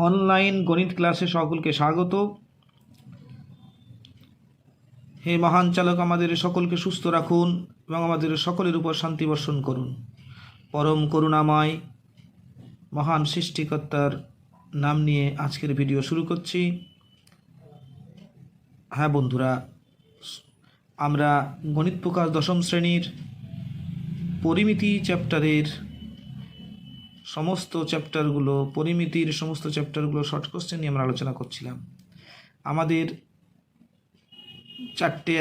Online গণিত ক্লাসে সকলকে স্বাগত। হে মহান চালক, আমাদের সকলকে সুস্থ রাখুন এবং আমাদের সকলের উপর শান্তি বর্ষণ করুন। পরম করুণাময় মহান সৃষ্টিকর্তার নাম নিয়ে আজকের ভিডিও শুরু করছি। হ্যাঁ বন্ধুরা, আমরা গণিত প্রকাশ দশম শ্রেণীর পরিমিতি চ্যাপ্টারের পরিমিতির সমস্ত চ্যাপ্টারগুলো শর্ট কোশ্চেন নিয়ে আমরা আলোচনা করছিলাম। আমাদের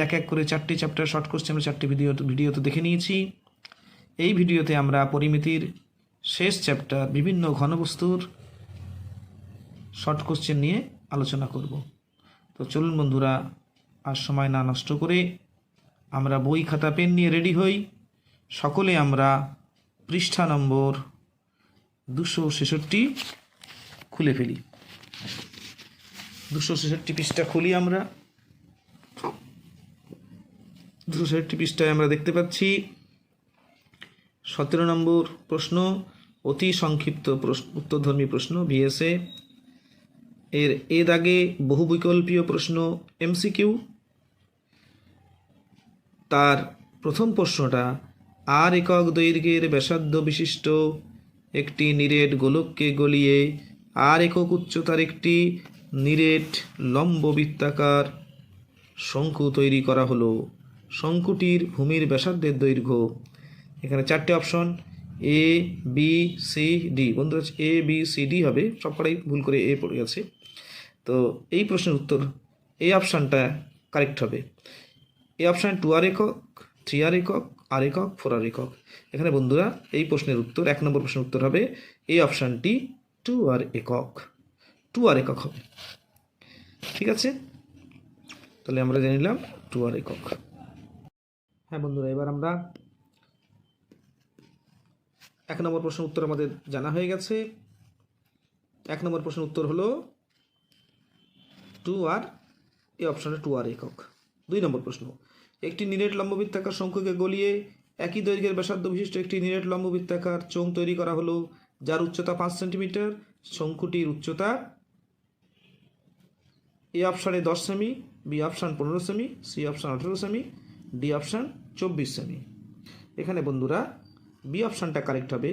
এক এক করে চারটে চ্যাপ্টার শর্ট কোশ্চেন আমরা চারটে ভিডিওতে দেখে নিয়েছি। এই ভিডিওতে আমরা পরিমিতির শেষ চ্যাপ্টার বিভিন্ন ঘনবস্তুর শর্ট কোশ্চেন নিয়ে আলোচনা করব। তো চলুন বন্ধুরা, আর সময় না নষ্ট করে আমরা বই খাতা পেন নিয়ে রেডি হই। সকলে আমরা পৃষ্ঠা নম্বর 266 খুলে ফেলি। 266 পৃষ্ঠা খুলি আমরা। 266 পৃষ্ঠায় আমরা দেখতে পাচ্ছি 17 নম্বর প্রশ্ন, অতি সংক্ষিপ্ত উত্তরধর্মী প্রশ্ন ভিএসএ এর দাগে বহুবিকল্পীয় প্রশ্ন এমসিকিউ। তার প্রথম প্রশ্নটা, আর একক দৈর্ঘ্যের ব্যাসার্ধ বিশিষ্ট একটি নিরেট গোলককে গলিয়ে আর একক উচ্চতার একটি নিরেট লম্ব বৃত্তাকার শঙ্কু তৈরি করা হলো। শঙ্কুটির ভূমির ব্যাসার্ধের দৈর্ঘ্য। এখানে চারটে option, A B C D. বন্ধুরা, এ বি সি ডি হবে, সবকটাই ভুল করে এ পড়ে গেছে। তো এই প্রশ্নের উত্তর এই অপশানটা কারেক্ট হবে। এই অপশান 2R একক, 3R একক, আর একক, 4R একক। এখানে বন্ধুরা এই প্রশ্নের উত্তর, 1 নম্বর প্রশ্নের উত্তর হবে এই অপশানটি 2R একক। 2R একক হবে। ঠিক আছে, তাহলে আমরা জেনে নিলাম 2R একক। হ্যাঁ বন্ধুরা, এবার আমরা 1 নম্বর প্রশ্নের উত্তর আমাদের জানা হয়ে গেছে। 1 নম্বর প্রশ্নের উত্তর হলো 2R, এই অপশানে 2R একক। 2 নম্বর প্রশ্ন, একটি নিরেট লম্ববৃত্তাকার শঙ্কুকে গলিয়ে একই দৈর্ঘ্যের ব্যাসার্ধ বিশিষ্ট একটি নিরেট লম্ববৃত্তাকার চোঙ তৈরি করা হলো, যার উচ্চতা 5 সেন্টিমিটার। শঙ্কুটির উচ্চতা এ অপশানে 10 সেমি, বি অপশান 15 সেমি, সি অপশান 18 সেমি, ডি অপশান 24 সেমি। এখানে বন্ধুরা বি অপশানটা কারেক্ট হবে,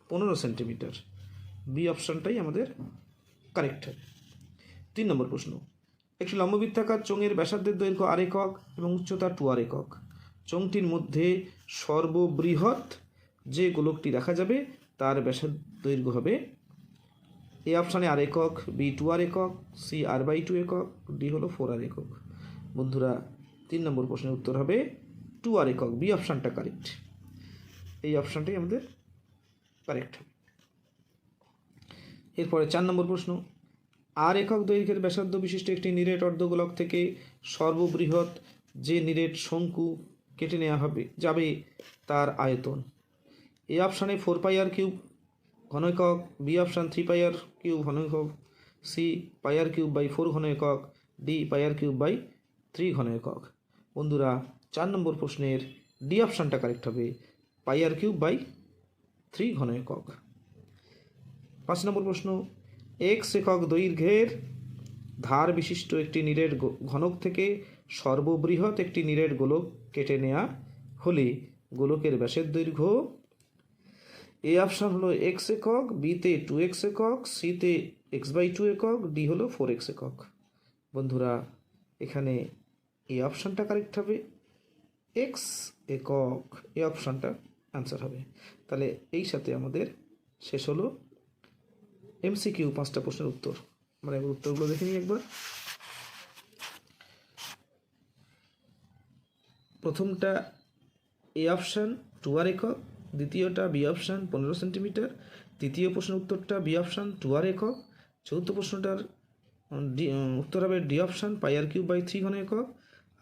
15 সেন্টিমিটার। বি অপশানটাই আমাদের কারেক্ট হবে। 3 নম্বর প্রশ্ন, একটি লম্ববৃত্তাকার চোঙের ব্যাসার্ধের দৈর্ঘ্য আর একক এবং উচ্চতা 2R একক। চোঙটির মধ্যে সর্ববৃহৎ যে গোলকটি দেখা যাবে তার ব্যাসার্ধ দৈর্ঘ্য হবে এ অপশানে আর একক, বি 2R একক, সি R/2 একক, ডি হলো 4R একক। বন্ধুরা 3 নম্বর প্রশ্নের উত্তর হবে 2R একক। বি অপশানটা কারেক্ট, এই অপশানটাই আমাদের কারেক্ট হবে। এরপরে 4 নম্বর প্রশ্ন, আর একক দৈর্ঘ্যের ব্যাসার্ধ বিশিষ্ট একটি নিরেট অর্ধগোলক থেকে সর্ববৃহৎ যে নিরেট শঙ্কু কেটে নেওয়া যাবে তার আয়তন। এ অপশানে 4πr কিউব ঘন একক, বি অপশান 3πr কিউব ঘন একক, সি πr কিউব বাই 4 ঘন একক, ডি πr কিউব বাই 3 ঘন একক। বন্ধুরা 4 নম্বর প্রশ্নের ডি অপশানটা কারেক্ট হবে, πr কিউব বাই 3 ঘন একক। 5 নম্বর প্রশ্ন, এক্স একক দৈর্ঘ্যের ধার বিশিষ্ট একটি নিরেট ঘনক থেকে সর্ববৃহৎ একটি নিরেট গোলক কেটে নেওয়া হলে গোলকের ব্যাসের দৈর্ঘ্য। এ অপশান হলো এক্স একক, বিতে 2x একক, সিতে x/2 একক, ডি হলো 4x একক। বন্ধুরা এখানে এই অপশানটা কারেক্ট হবে, এক্স একক। এই অপশানটা অ্যান্সার হবে। তাহলে এই সাথে আমাদের শেষ হলো এমসিকিউ 5টা প্রশ্নের উত্তর। আমরা এবার উত্তরগুলো দেখে নিই একবার। প্রথমটা এ অপশান 2R একক, দ্বিতীয়টা বি অপশান 15 সেন্টিমিটার, তৃতীয় প্রশ্নের উত্তরটা বি অপশান 2R একক, চতুর্থ প্রশ্নটার উত্তর হবে D option πr cube by 3 ঘন একক,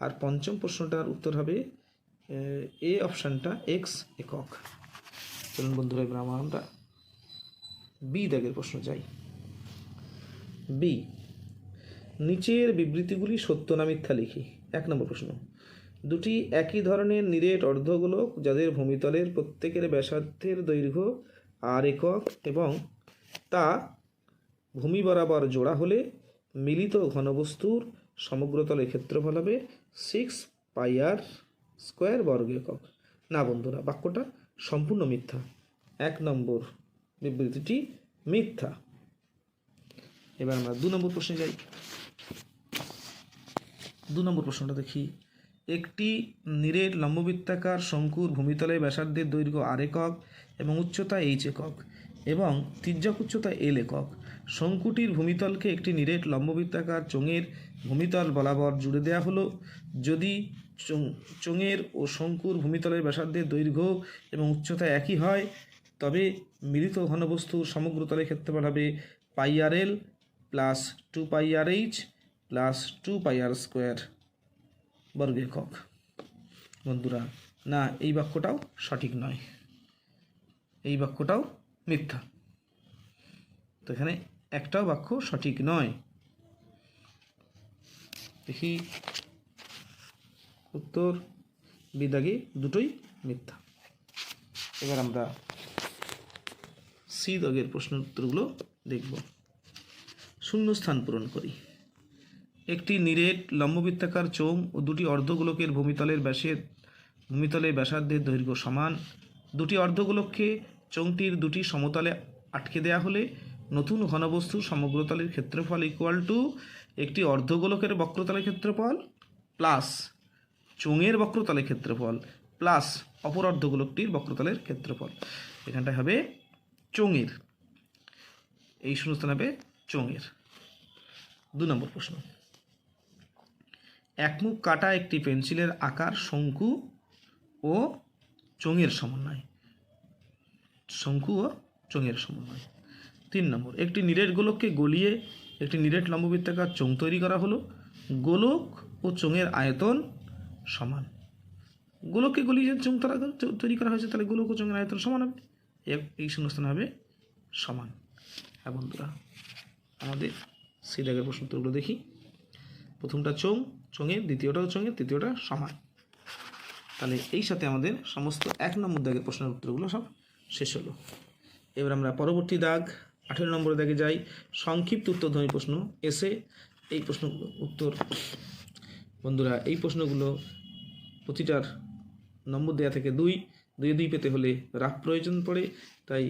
আর পঞ্চম প্রশ্নটার উত্তর হবে এ অপশানটা এক্স একক। চলুন বন্ধুরা, এবার আমরা বি দাগের প্রশ্ন যাই। বি, নিচের বিবৃতিগুলি সত্য না মিথ্যা লিখি। 1 নম্বর প্রশ্ন, দুটি একই ধরনের নিরেট অর্ধগোলক যাদের ভূমিতলের প্রত্যেকের ব্যাসার্ধের দৈর্ঘ্য আর একক এবং তা ভূমি বরাবর জোড়া হলে মিলিত ঘনবস্তুর সমগ্রতলের ক্ষেত্রফল হবে 6πr² বর্গ একক। না বন্ধুরা, বাক্যটা সম্পূর্ণ মিথ্যা। 1 নম্বর বিবৃতিটি মিথ্যা। এবার আমরা 2 নম্বর প্রশ্নে যাই। 2 নম্বর প্রশ্নটা দেখি। একটি নিরেট লম্ববৃত্তাকার শঙ্কুর ভূমিতলে ব্যাসার্ধের দৈর্ঘ্য r একক এবং উচ্চতা h একক এবং তির্যক উচ্চতা l একক। শঙ্কুটির ভূমিতলকে একটি নিরেট লম্ববৃত্তাকার চোঙের ভূমিতল বরাবর জুড়ে দেওয়া হলো। যদি চোঙের ও শঙ্কুর ভূমিতলের ব্যাসার্ধের দৈর্ঘ্য এবং উচ্চতা একই হয়, তবে মিলিত ঘনবস্তুর সমগ্রতলের ক্ষেত্রফল হবে πrl plus 2πrh plus 2πr² বর্গ একক। বন্ধুরা, না, এই বাক্যটাও সঠিক নয়, এই বাক্যটাও মিথ্যা। তো এখানে একটাও বাক্য সঠিক নয়। দেখি উত্তর বিদাগে দুটোই মিথ্যা। এবার আমরা সি দাগের প্রশ্নের উত্তরগুলো দেখব। শূন্যস্থান পূরণ করি। একটি নিরেট লম্ববৃত্তাকার চোঙ ও দুটি অর্ধগোলকের ভূমিতলের ব্যাসার্ধের দৈর্ঘ্য সমান। দুটি অর্ধগোলককে চোঙটির দুটি সমতলে আটকে দেয়া হলে নতুন ঘনবস্তুর সমগ্রতলের ক্ষেত্রফল ইকুয়াল টু একটি অর্ধগোলকের বক্রতলের ক্ষেত্রফল প্লাস চোঙের বক্রতলের ক্ষেত্রফল প্লাস অপর অর্ধগোলকটির বক্রতলের ক্ষেত্রফল। এখানটায় হবে চোঙের, এই শূন্যস্থান হবে চোঙের। 2 নম্বর প্রশ্ন। একমুখ কাটা একটি পেন্সিলের আকার শঙ্কু ও চোঙের সমন্বয়। শঙ্কু ও চোঙের সমন্বয়। 3 নম্বর। একটি নিরেট গোলককে গলিয়ে একটি নিরেট লম্ববৃত্তাকার চোঙ তৈরি করা হলো। গোলক ও চোঙের আয়তন সমান। গোলককে গলিয়ে চোঙ তৈরি করা হয়েছে, তাহলে গোলক ও চোঙের আয়তন সমান হবে, এই শূন্যস্থান হবে সমান। হ্যাঁ বন্ধুরা, আমাদের সি দাগের প্রশ্ন উত্তরগুলো দেখি। প্রথমটা চোঙের, দ্বিতীয়টাও চোঙের, তৃতীয়টা সমান। তাহলে এই সাথে আমাদের সমস্ত 1 নম্বর দাগের প্রশ্নের উত্তরগুলো সব শেষ হলো। এবার আমরা পরবর্তী দাগ 18 নম্বর দাগে যাই। সংক্ষিপ্ত উত্তরধ্বনি প্রশ্ন এসে এই প্রশ্ন উত্তর। বন্ধুরা, এই প্রশ্নগুলো প্রতিটার নম্বর দেওয়া থেকে 2 পেতে হলে রাফ প্রয়োজন পড়ে। তাই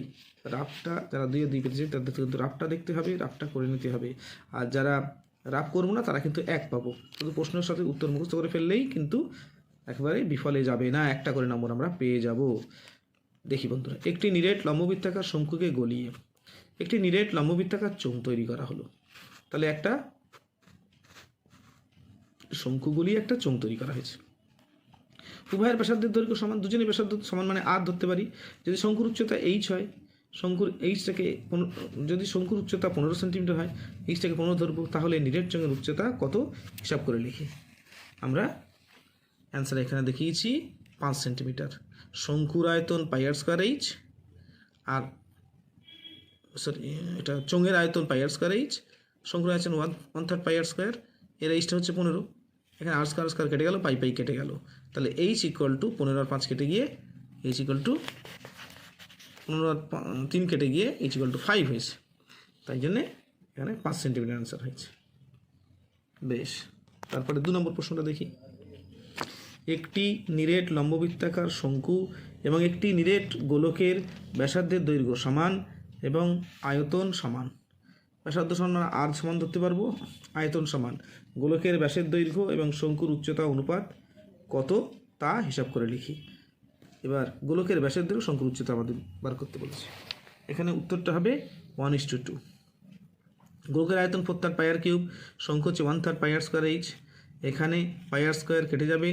রাফটা যারা 2 পেতে চায় তাদের কিন্তু রাফটা দেখতে হবে, রাফটা করে নিতে হবে। আর যারা রাফ করবো না তারা কিন্তু 1 পাবো। শুধু প্রশ্নের সাথে উত্তর মুখস্থ করে ফেললেই কিন্তু একেবারে বিফলে যাবে না, একটা করে নম্বর আমরা পেয়ে যাব। দেখি বন্ধুরা, একটি নিরেট লম্ববৃত্তাকার শঙ্কুকে গলিয়ে একটি নিরেট লম্ববৃত্তাকার চোঙ তৈরি করা হলো। তাহলে একটা শঙ্কু গলিয়ে একটা চোঙ তৈরি করা হয়েছে। উভয়ের ব্যাসার্ধের দৈর্ঘ্য সমান। দুজনের ব্যাসার্ধ সমান মানে আর ধরতে পারি। যদি শঙ্কুর উচ্চতা h হয়, শঙ্কুর এইচটাকে যদি শঙ্কুর উচ্চতা 15 সেন্টিমিটার হয়, এইচটাকে 15 ধরবো, তাহলে নিরেট চোঙের উচ্চতা কত হিসাব করে লিখি। আমরা অ্যান্সার এখানে দেখিয়েছি 5 সেন্টিমিটার। শঙ্কুর আয়তন πr²h, আর এটা চোঙের আয়তন πr²h, শঙ্কুর আয়তন 1/3 πr², এর এইচটা হচ্ছে 15। এখানে r² কেটে গেল, পাই কেটে গেল, তাহলে h ইকুয়াল টু 15 আর 5 কেটে গিয়ে h ইকুয়াল টু 15 আর 3 কেটে গিয়ে h ইকুয়াল টু 5 হয়েছে। তাই জন্যে এখানে 5 সেন্টিমিটার অ্যান্সার হয়েছে। বেশ, তারপরে 2 নম্বর প্রশ্নটা দেখি। একটি নিরেট লম্ববৃত্তাকার শঙ্কু এবং একটি নিরেট গোলকের ব্যাসার্ধের দৈর্ঘ্য সমান এবং আয়তন সমান। ব্যাসার্ধ সমান আর সমান ধরতে পারবো, আয়তন সমান। গোলকের ব্যাসের দৈর্ঘ্য এবং শঙ্কুর উচ্চতা অনুপাত কত তা হিসাব করে লিখি। এবার গোলকের ব্যাসের দৈর্ঘ্য, শঙ্কুর উচ্চতা আমাদের বার করতে বলেছে। এখানে উত্তরটা হবে 1:2। গোলকের আয়তন 4/3 πr³, শঙ্কু হচ্ছে 1/3 πr²h। এখানে πr² কেটে যাবে,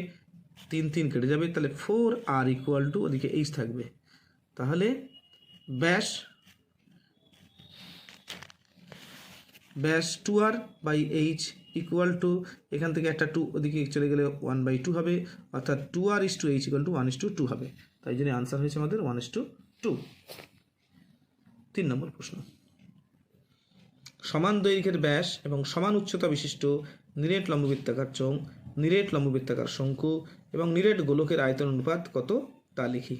3 কেটে যাবে, তাহলে 4r ইকুয়াল টু ওদিকে h থাকবে। তাহলে ব্যাস 2r/h ইকুয়াল টু, এখান থেকে একটা 2 ওদিকে চলে গেলে 1/2 হবে, অর্থাৎ 2r/h ইকুয়াল টু 1:2 হবে। তাই জন্য আনসার হয়েছে আমাদের 1:2। 3 নম্বর প্রশ্ন। সমান দৈর্ঘ্যের ব্যাস এবং সমান উচ্চতা বিশিষ্ট নিরেট লম্ববৃত্তাকার চোঙ, নিরেট লম্ববৃত্তাকার শঙ্কু এবং নিরেট গোলকের আয়তন অনুপাত কত তা লিখি।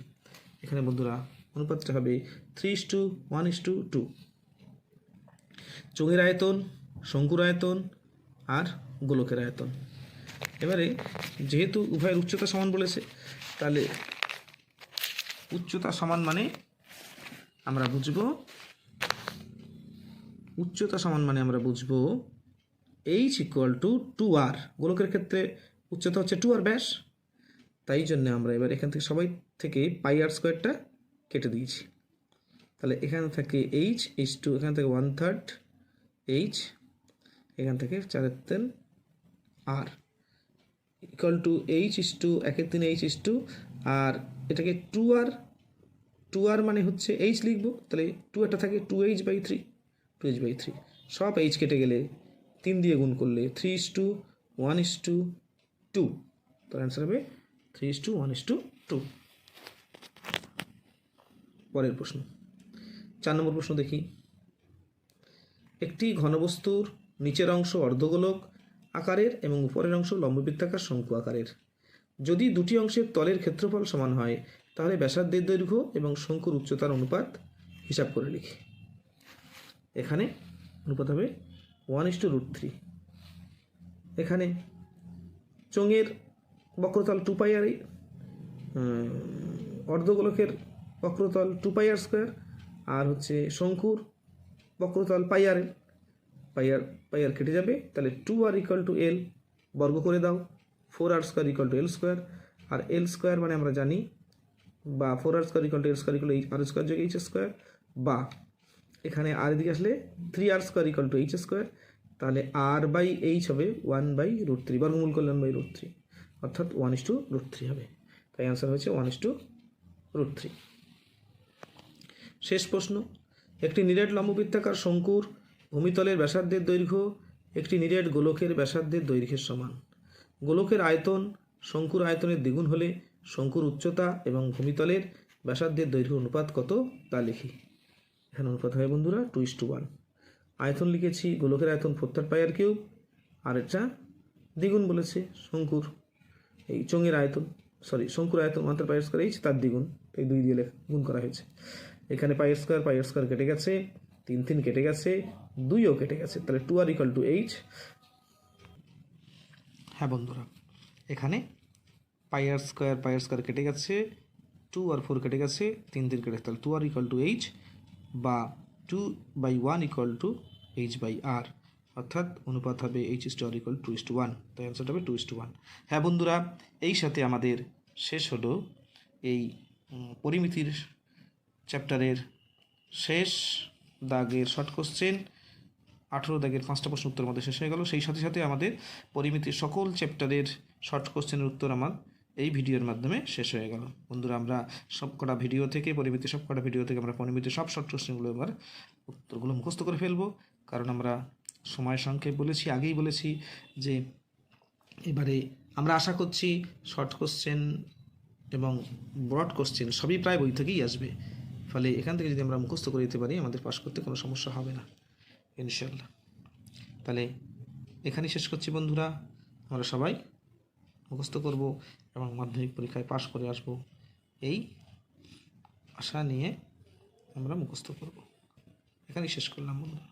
এখানে বন্ধুরা অনুপাতটা হবে 3:1:2। চোঙের আয়তন, শঙ্কুর আয়তন আর গোলকের আয়তন। এবারে যেহেতু উভয়ের উচ্চতা সমান বলেছে, তাহলে উচ্চতা সমান মানে আমরা বুঝবো h = 2r। গোলকের ক্ষেত্রে উচ্চতা হচ্ছে 2r ব্যাস, তাই জন্য আমরা এবার এখান থেকে সবাই থেকে πr² কেটে দিয়েছি। তাহলে এখান থেকে h এখান থেকে 1/3 h, এখান থেকে 4/3 r h h আর এটাকে 2r মানে হচ্ছে h লিখবো, তাহলে 2 থাকে 2h/3 সব h কেটে গেলে 3 দিয়ে গুণ করলে 3:1:2, তার অ্যান্সার হবে 3:1:2। পরের প্রশ্ন 4 নম্বর প্রশ্ন দেখি। একটি ঘনবস্তুর নিচের অংশ অর্ধগোলক আকারের এবং উপরের অংশ লম্ববৃত্তাকার শঙ্কু আকারের। যদি দুটি অংশের তলের ক্ষেত্রফল সমান হয়, তাহলে ব্যাসার্ধের দৈর্ঘ্য এবং শঙ্কুর উচ্চতার অনুপাত হিসাব করে লিখি। এখানে অনুপাত হবে 1:√3। এখানে চোঙের বক্রতল 2πr, অর্ধগোলকের বক্রতল 2πr², আর হচ্ছে শঙ্কুর বক্রতল πr কেটে যাবে, তাহলে 2r = l, বর্গ করে দাও, 4r² = l², আর l² মানে আমরা জানি, বা 4r² = l² = r² যোগ h², বা এখানে আর দিকে আসলে 3r² = h², তাহলে r/h হবে 1/√3, বর্গমূল করলে 1/√3, অর্থাৎ 1:√3 হবে। তাই অ্যান্সার হচ্ছে 1:√3। শেষ প্রশ্ন, একটি নিরেট লম্ববৃত্তাকার শঙ্কুর ভূমিতলের ব্যাসার্ধের দৈর্ঘ্য একটি নিরেট গোলকের ব্যাসার্ধের দৈর্ঘ্যের সমান। গোলকের আয়তন শঙ্কুর আয়তনের দ্বিগুণ হলে শঙ্কুর উচ্চতা এবং ভূমিতলের ব্যাসার্ধের দৈর্ঘ্য অনুপাত কত তা লিখি। এখানে অনুপাত হয় বন্ধুরা 2:1। আয়তন লিখেছি গোলকের আয়তন 4πr³, আর এটা দ্বিগুণ বলেছে শঙ্কুর এই চোঙের আয়তন, শঙ্কুর আয়তন 1/πr²h, তার দ্বিগুণ, এই 2 দিয়ে গুণ করা হয়েছে। এখানে πr² কেটে গেছে, 3 কেটে গেছে, 2ও কেটে গেছে, তাহলে 2r = h। হ্যাঁ বন্ধুরা, এখানে πr² কেটে গেছে, 2 আর 4 কেটে গেছে, 3 কেটে গেছে, তাহলে 2r = h, বা 2/1 = h/r, অর্থাৎ অনুপাত হবে h/r = 2:1। তাই অ্যান্সারটা হবে 2:1। হ্যাঁ বন্ধুরা, এই সাথে আমাদের শেষ হলো এই পরিমিতির চ্যাপ্টারের শেষ দাগের শর্ট কোশ্চেন। 18 দাগের 5টা প্রশ্ন উত্তর আমাদের শেষ হয়ে গেল। সেই সাথে সাথে আমাদের পরিমিতির সকল চ্যাপ্টারের শর্ট কোশ্চেনের উত্তর আমার এই ভিডিওর মাধ্যমে শেষ হয়ে গেল। বন্ধুরা, আমরা সবকটা ভিডিও থেকে আমরা পরিমিতির সব শর্ট কোশ্চেনগুলো এবার উত্তরগুলো মুখস্থ করে ফেলবো, কারণ আমরা সময় সংক্ষেপ আগেই বলেছি যে এবারে আমরা আশা করছি শর্ট কোশ্চেন এবং ব্রড কোশ্চেন সবই প্রায় বই থেকেই আসবে, ফলে এখান থেকে যদি আমরা মুখস্থ করে দিতে পারি, আমাদের পাস করতে কোনো সমস্যা হবে না ইনশাল্লাহ। তাহলে এখানেই শেষ করছি বন্ধুরা, আমরা সবাই মুখস্থ করব এবং মাধ্যমিক পরীক্ষায় পাশ করে আসব, এই আশা নিয়ে আমরা মুখস্থ করব। এখানেই শেষ করলাম বন্ধুরা।